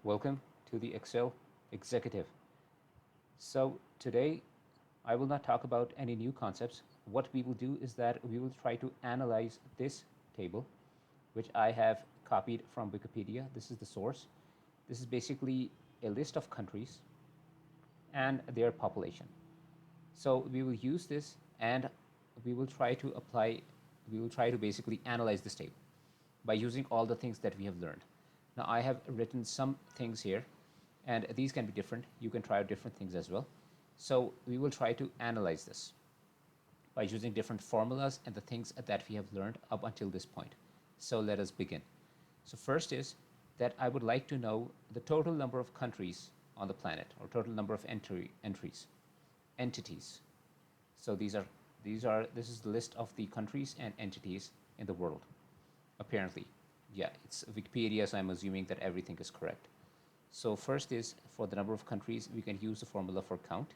Welcome to the Excel Executive. So today I will not talk about any new concepts. What we will do is that we will try to analyze this table, which I have copied from Wikipedia. This is the source. This is basically a list of countries and their population. So we will use this and we will try to basically analyze this table by using all the things that we have learned. Now I have written some things here and these can be different. You can try out different things as well. So we will try to analyze this by using different formulas and the things that we have learned up until this point. So let us begin. So first is that I would like to know the total number of countries on the planet, or total number of entities. So this is the list of the countries and entities in the world. Apparently, yeah, it's Wikipedia, so I'm assuming that everything is correct. So first is for the number of countries, we can use the formula for count.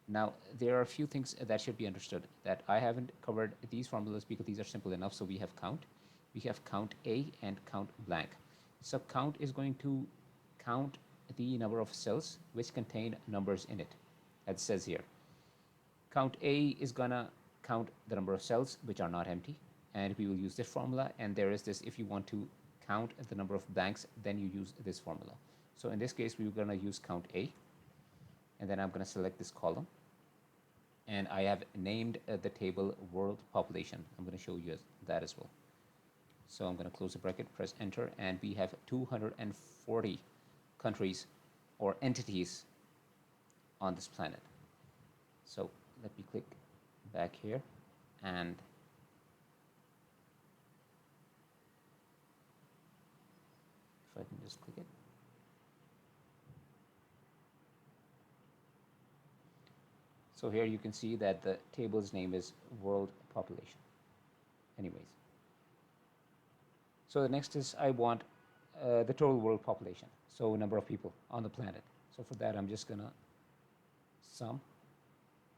Now, there are a few things that should be understood that I haven't covered these formulas because these are simple enough. So we have count A and count blank. So count is going to count the number of cells which contain numbers in it, as it says here. Count A is gonna count the number of cells which are not empty, and we will use this formula. And there is this, if you want to count the number of blanks, then you use this formula. So in this case, we're gonna use count A, and then I'm gonna select this column. And I have named the table world population. I'm gonna show you that as well. So I'm gonna close the bracket, press enter, and we have 240 countries or entities on this planet. So let me click back here and if I can just click it. So here you can see that the table's name is world population. Anyways. So the next is I want the total world population. So number of people on the planet. So for that, I'm just gonna sum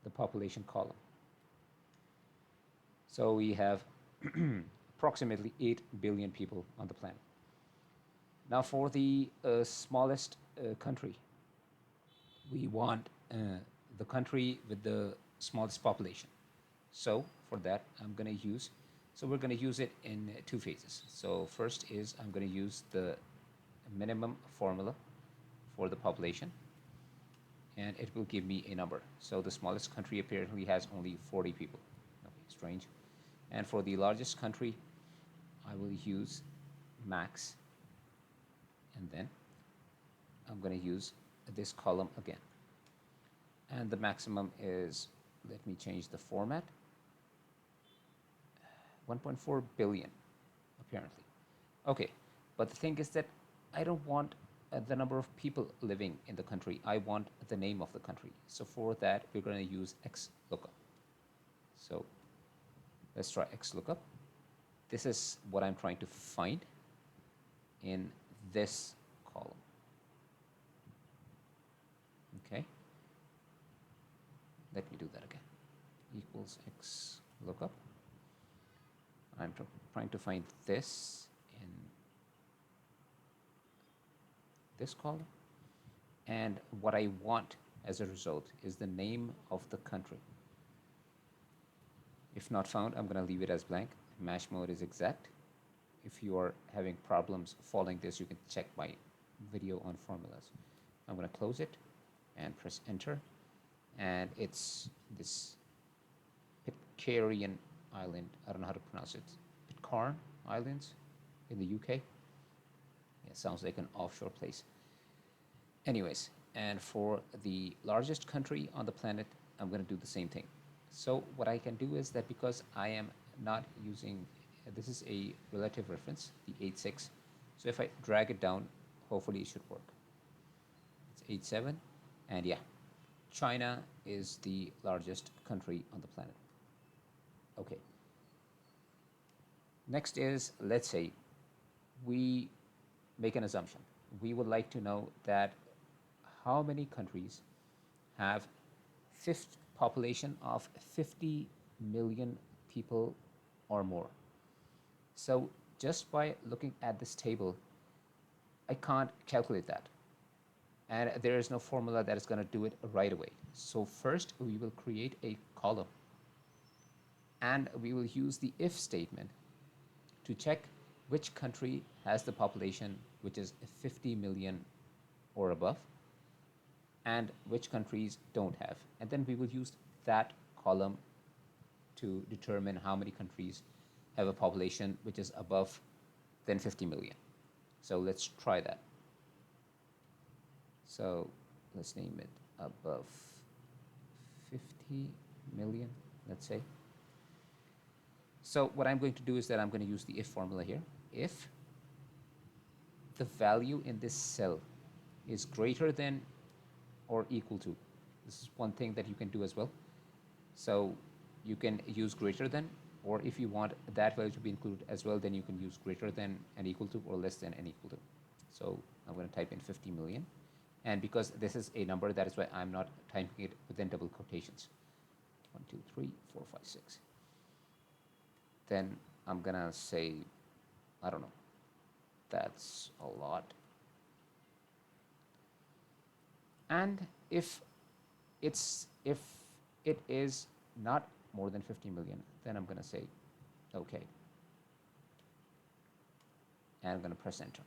the population column. So we have approximately 8 billion people on the planet. Now for the smallest country, we want the country with the smallest population. So for that, we're going to use it in two phases. So first is I'm going to use the minimum formula for the population, and it will give me a number. So the smallest country apparently has only 40 people. Okay, strange. And for the largest country, I will use max, and then I'm going to use this column again. And the maximum is, let me change the format, 1.4 billion, apparently. Okay, but the thing is that I don't want the number of people living in the country. I want the name of the country. So for that, we're going to use XLOOKUP. So let's try XLOOKUP. This is what I'm trying to find in this column. Okay. Let me do that again. Equals XLOOKUP. I'm trying to find this in this column. And what I want as a result is the name of the country. If not found, I'm going to leave it as blank. Mash mode is exact. If you are having problems following this, you can check my video on formulas. I'm going to close it and press enter. And it's this Pitcairn Island. I don't know how to pronounce it. Pitcairn Islands in the UK. Yeah, sounds like an offshore place. Anyways, and for the largest country on the planet, I'm going to do the same thing. So what I can do is that because I am not using, this is a relative reference, the 8.6. So if I drag it down, hopefully it should work. It's 8.7, and yeah, China is the largest country on the planet. Okay. Next is, let's say we make an assumption. We would like to know that how many countries have population of 50 million people or more. So just by looking at this table, I can't calculate that. And there is no formula that is going to do it right away. So first we will create a column, and we will use the if statement to check which country has the population which is 50 million or above, and which countries don't have. And then we will use that column to determine how many countries have a population which is above than 50 million. So let's try that. So let's name it above 50 million, let's say. So what I'm going to do is that I'm going to use the if formula here. If the value in this cell is greater than or equal to, this is one thing that you can do as well. So you can use greater than, or if you want that value to be included as well, then you can use greater than and equal to, or less than and equal to. So I'm going to type in 50 million. And because this is a number, that is why I'm not typing it within double quotations. 1, 2, 3, 4, 5, 6. Then I'm going to say, I don't know, that's a lot. And if it is not more than 50 million, then I'm going to say okay, and I'm going to press enter.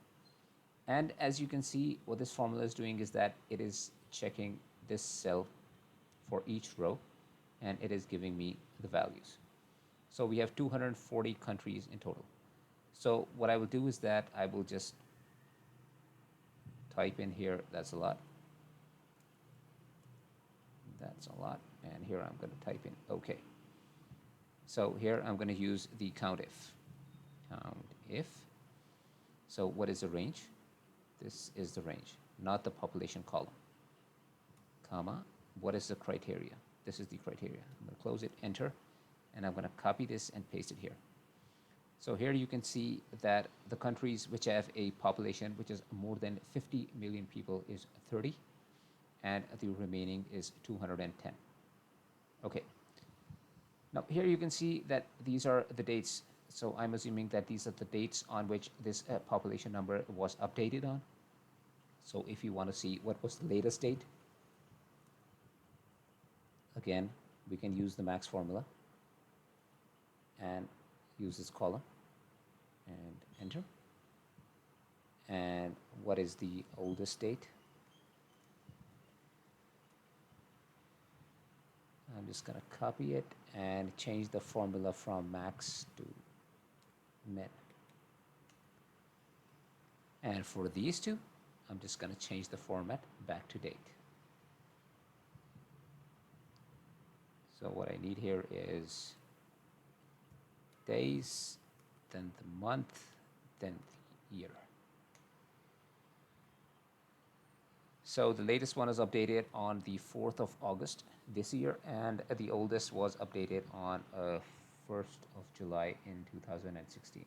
And as you can see, what this formula is doing is that it is checking this cell for each row, and it is giving me the values. So we have 240 countries in total. So what I will do is that I will just type in here, that's a lot. That's a lot. And here I'm going to type in OK. So here I'm going to use the count if. Count if. So what is the range? This is the range, not the population column. Comma. What is the criteria? This is the criteria. I'm going to close it, enter, and I'm going to copy this and paste it here. So here you can see that the countries which have a population which is more than 50 million people is 30, and the remaining is 210. Okay. Now here you can see that these are the dates. So I'm assuming that these are the dates on which this population number was updated on. So if you want to see what was the latest date, again, we can use the max formula and use this column and enter. And what is the oldest date? I'm just going to copy it and change the formula from max to min. And for these two, I'm just going to change the format back to date. So what I need here is days, then the month, then the year. So the latest one is updated on the 4th of August this year, and the oldest was updated on 1st of July in 2016.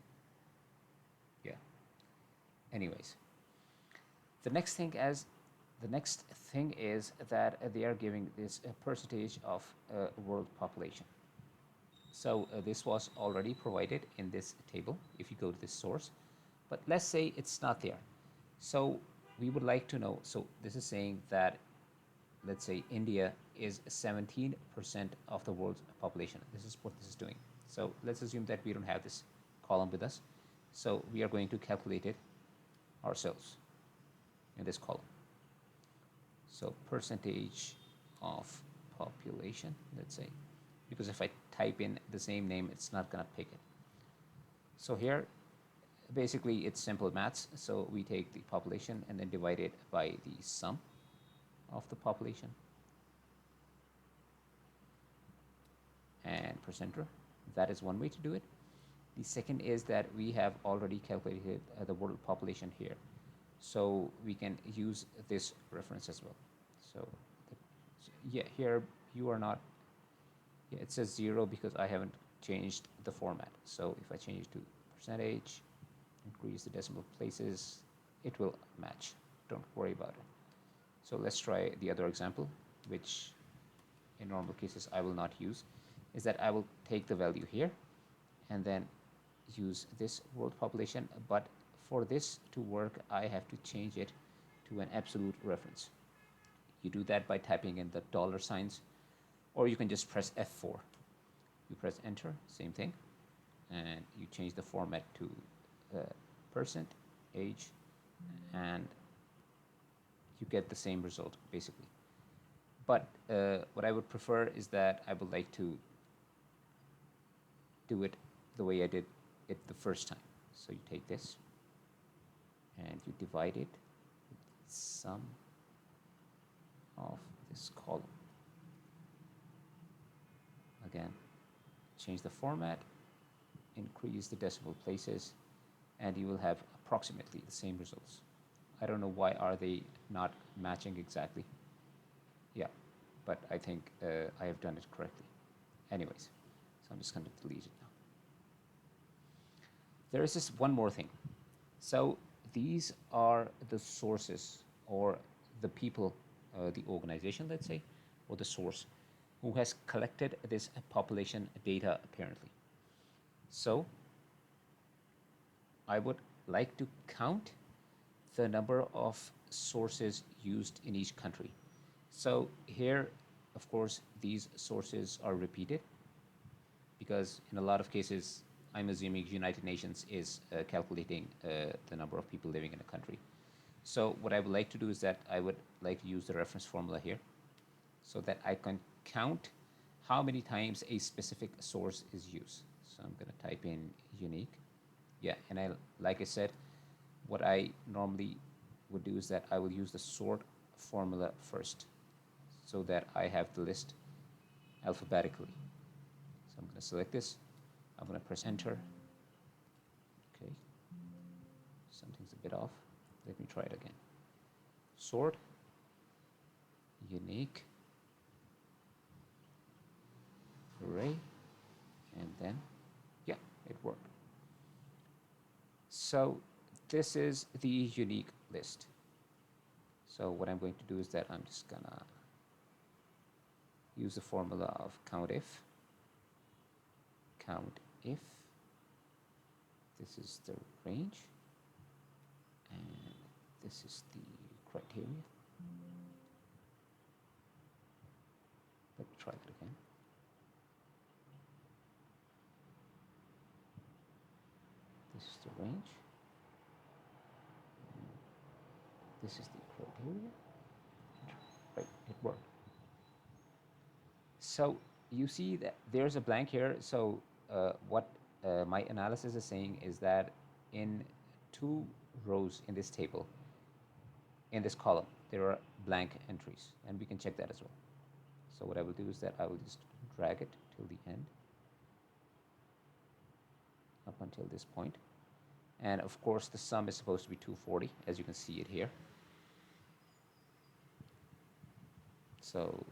Yeah. Anyways, the next thing is that they are giving this percentage of world population. So this was already provided in this table if you go to this source, but let's say it's not there. So we would like to know, so this is saying that, let's say India is 17% of the world's population. This is what this is doing. So let's assume that we don't have this column with us. So we are going to calculate it ourselves in this column. So percentage of population, let's say, because if I type in the same name, it's not going to pick it. So here, basically, it's simple maths. So we take the population and then divide it by the sum of the population and press enter. That is one way to do it. The second is that we have already calculated the world population here. So we can use this reference as well. So yeah, here you are not, yeah, it says 0 because I haven't changed the format. So if I change it to percentage, increase the decimal places, it will match. Don't worry about it. So let's try the other example, which in normal cases I will not use, is that I will take the value here and then use this world population, but for this to work, I have to change it to an absolute reference. You do that by typing in the dollar signs, or you can just press F4. You press enter, same thing, and you change the format to percent, age, and you get the same result basically. But what I would prefer is that I would like to do it the way I did it the first time. So you take this and you divide it with the sum of this column. Again, change the format, increase the decimal places, and you will have approximately the same results. I don't know why are they not matching exactly. Yeah, but I think I have done it correctly. Anyways, so I'm just going to delete it now. There is this one more thing. So these are the sources or the people, the organization, let's say, or the source who has collected this population data apparently. So I would like to count the number of sources used in each country. So here, of course, these sources are repeated because in a lot of cases, I'm assuming United Nations is calculating the number of people living in a country. So what I would like to do is that I would like to use the reference formula here so that I can count how many times a specific source is used. So I'm going to type in unique. Yeah, and like I said, what I normally would do is that I will use the sort formula first so that I have the list alphabetically. So I'm going to select this. I'm going to press enter. Okay, something's a bit off. Let me try it again. Sort, unique, array, and then, yeah, it worked. So this is the unique list. So what I'm going to do is that I'm just gonna use the formula of count if. This is the range, and this is the criteria. Let me try that again. This is the range. This is the criteria. Right, it worked. So you see that there's a blank here. So what my analysis is saying is that in 2 rows in this table, in this column, there are blank entries, and we can check that as well. So what I will do is that I will just drag it till the end, up until this point. And of course, the sum is supposed to be 240, as you can see it here. So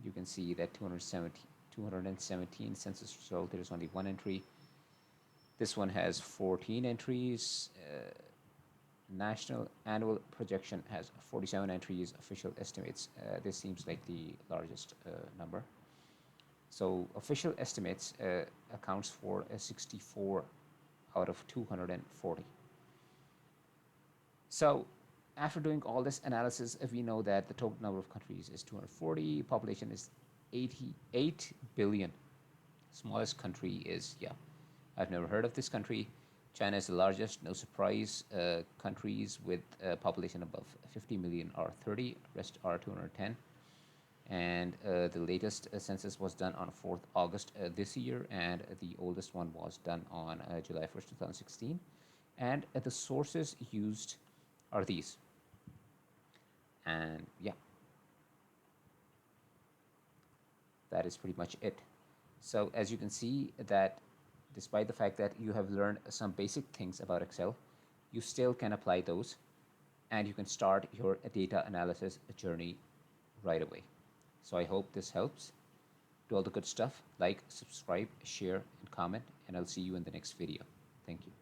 you can see that 217 census result, there's only 1 entry. This one has 14 entries. National annual projection has 47 entries. Official estimates, this seems like the largest number. So official estimates accounts for 64 out of 240. So after doing all this analysis, we know that the total number of countries is 240, population is 88 billion. Smallest country is, yeah, I've never heard of this country. China is the largest, no surprise. Countries with a population above 50 million are 30, rest are 210. And the latest census was done on 4th August this year, and the oldest one was done on July 1st, 2016. And the sources used are these. And yeah, that is pretty much it. So as you can see that despite the fact that you have learned some basic things about Excel, you still can apply those, and you can start your data analysis journey right away. So I hope this helps. Do all the good stuff, like, subscribe, share, and comment, and I'll see you in the next video. Thank you.